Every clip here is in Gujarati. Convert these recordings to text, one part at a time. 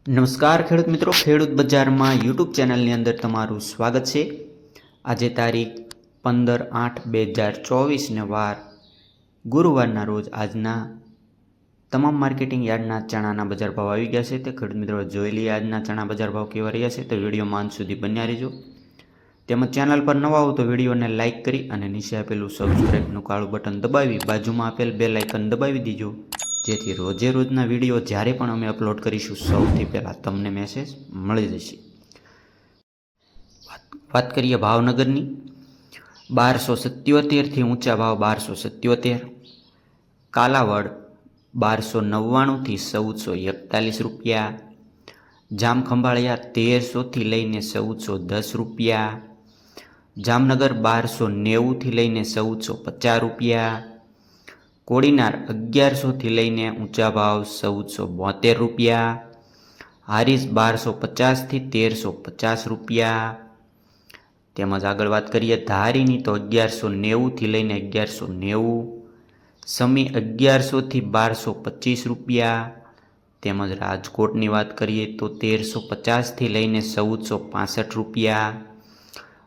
નમસ્કાર ખેડૂત મિત્રો, ખેડૂત બજારમાં યુટ્યુબ ચેનલની અંદર તમારું સ્વાગત છે। આજે તારીખ 15/8/2024 વાર ગુરુવારના રોજ આજના તમામ માર્કેટિંગ યાર્ડના ચણાના બજાર ભાવ આવી ગયા છે। તે ખેડૂત મિત્રો જોઈ લઈએ આજના ચણા બજાર ભાવ કેવા રહ્યા છે। તો વિડીયોમાં અંત સુધી બન્યા રહેજો। તેમજ ચેનલ પર નવા હો તો વિડીયોને લાઇક કરી અને નીચે આપેલું સબસ્ક્રાઇબનું કાળું બટન દબાવી બાજુમાં આપેલ બેલ આઇકન દબાવી દીજો, જેથી રોજે રોજના વિડીયો જ્યારે પણ અમે અપલોડ કરીશું સૌથી પહેલાં તમને મેસેજ મળી જશે। વાત કરીએ ભાવનગરની, 1277થી ઊંચા ભાવ 1277, કાલાવડ 1299થી 1441 રૂપિયા, જામખંભાળિયા 1300થી લઈને 1410 રૂપિયા, જામનગર 1290થી લઈને 1450 રૂપિયા, કોડીનાર 1100થી લઈને ઊંચા ભાવ 1472 રૂપિયા, હારીજ 1250થી 1350 રૂપિયા। તેમજ આગળ વાત કરીએ ધારીની તો 1190થી લઈને 1190, સમી 1100થી 1225 રૂપિયા। તેમજ રાજકોટની વાત કરીએ તો 1350થી લઈને 1465 રૂપિયા,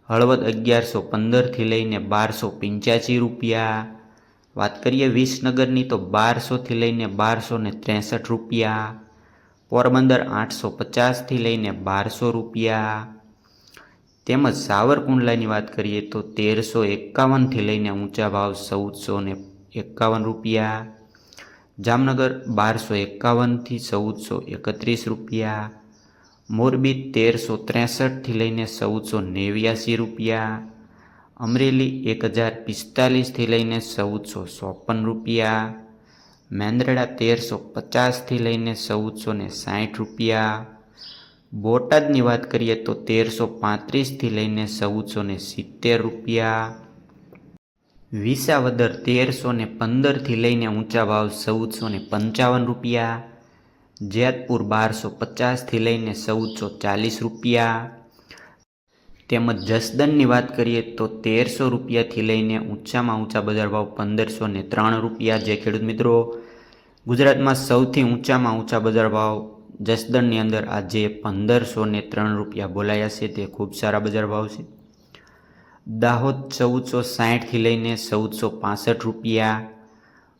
હળવદ 1115થી લઈને 1285 રૂપિયા। વાત કરીએ વિસનગરની તો 1200થી લઈને 1263 રૂપિયા, પોરબંદર 850થી લઈને 1200 રૂપિયા। તેમજ સાવરકુંડલાની વાત કરીએ તો 1351થી લઈને ઊંચા ભાવ 1451 રૂપિયા, જામનગર 1251થી 1431 રૂપિયા, મોરબી 1363થી લઈને 1489 રૂપિયા, અમરેલી 1045થી લઈને 1454 રૂપિયા, મેંદરડા 1350થી લઈને 1460 રૂપિયા, બોટાદની વાત કરીએ તો 1335થી લઈને 1470 રૂપિયા, વિસાવદર 1315થી લઈને ઊંચા ભાવ 1455 રૂપિયા, જેતપુર 1250થી લઈને 1440 રૂપિયા। તેમજ જસદણની વાત કરીએ તો 1300 રૂપિયાથી લઈને ઊંચામાં ઊંચા બજાર ભાવ 1503 રૂપિયા। જે ખેડૂત મિત્રો ગુજરાતમાં સૌથી ઊંચામાં ઊંચા બજાર ભાવ જસદણની અંદર આજે 1503 રૂપિયા બોલાયા છે, તે ખૂબ સારા બજાર ભાવ છે। દાહોદ 1460થી લઈને 1465 રૂપિયા,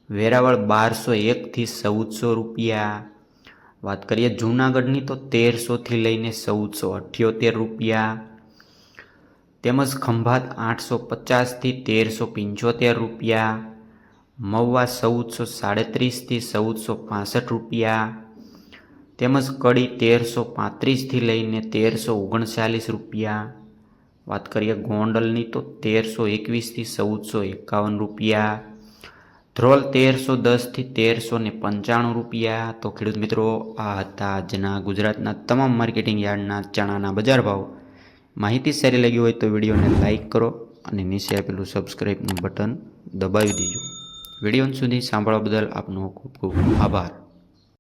વેરાવળ 1201થી 1400 રૂપિયા। વાત કરીએ જૂનાગઢની તો 1300થી લઈને 1478 રૂપિયા, તેમજ ખંભાત 850થી 1375 રૂપિયા, મહુવા 1437થી 1465 રૂપિયા, તેમજ કડી 1335થી લઈને 1339 રૂપિયા। વાત કરીએ ગોંડલની તો 1321થી 1451 રૂપિયા, ધ્રોલ 1310થી 1395 રૂપિયા। તો ખેડૂત મિત્રો આ હતા આજના ગુજરાતના તમામ માર્કેટિંગ યાર્ડના ચણાના બજાર ભાવ। માહિતી સારી લાગી હોય તો વિડીયોને લાઇક કરો અને નીચે આપેલું સબસ્ક્રાઇબનું બટન દબાવી દેજો। વિડીયો સુધી સાંભળવા બદલ આપનો ખૂબ ખૂબ આભાર।